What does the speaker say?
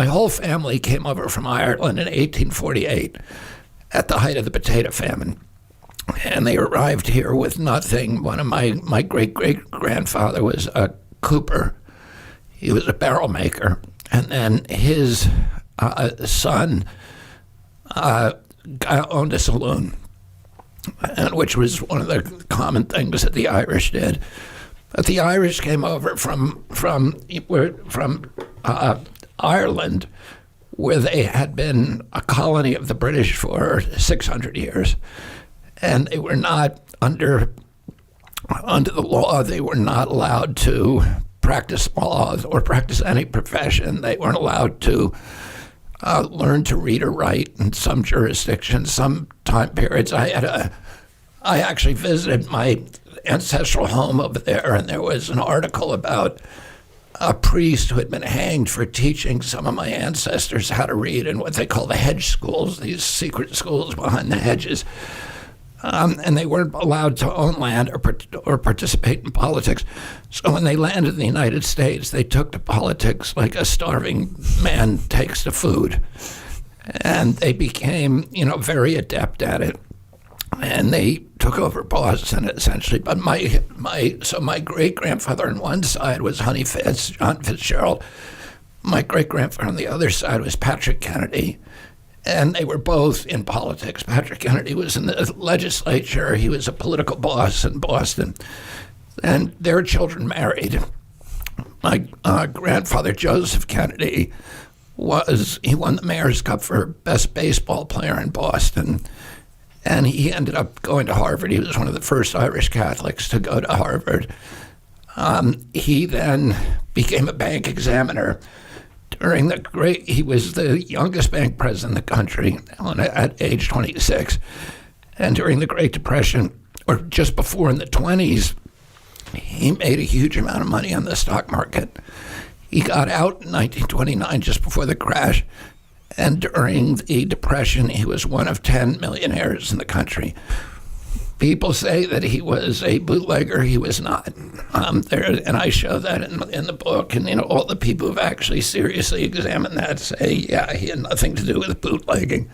my whole family came over from Ireland in 1848 at the height of the potato famine. And they arrived here with nothing. One of my great-great-grandfather was a cooper. He was a barrel maker. And then his son owned a saloon, which was one of the common things that the Irish did. But the Irish came over from Ireland, where they had been a colony of the British for 600 years. And they were not, under the law, they were not allowed to practice law or practice any profession. They weren't allowed to learn to read or write in some jurisdictions, some time periods. I actually visited my ancestral home over there, and there was an article about a priest who had been hanged for teaching some of my ancestors how to read in what they call the hedge schools, these secret schools behind the hedges. And they weren't allowed to own land or participate in politics. So when they landed in the United States, they took to politics like a starving man takes to food. And they became, very adept at it. And they took over Boston, essentially. But my great-grandfather on one side was John Fitzgerald. My great-grandfather on the other side was Patrick Kennedy. And they were both in politics. Patrick Kennedy was in the legislature. He was a political boss in Boston. And their children married. My grandfather, Joseph Kennedy, he won the Mayor's Cup for best baseball player in Boston. And he ended up going to Harvard. He was one of the first Irish Catholics to go to Harvard. He then became a bank examiner. He was the youngest bank president in the country at age 26. And during the Great Depression, or just before in the 20s, he made a huge amount of money on the stock market. He got out in 1929, just before the crash. And during the Depression, he was one of 10 millionaires in the country. People say that he was a bootlegger. He was not. And I show that in the book. And, all the people who've actually seriously examined that say, yeah, he had nothing to do with bootlegging.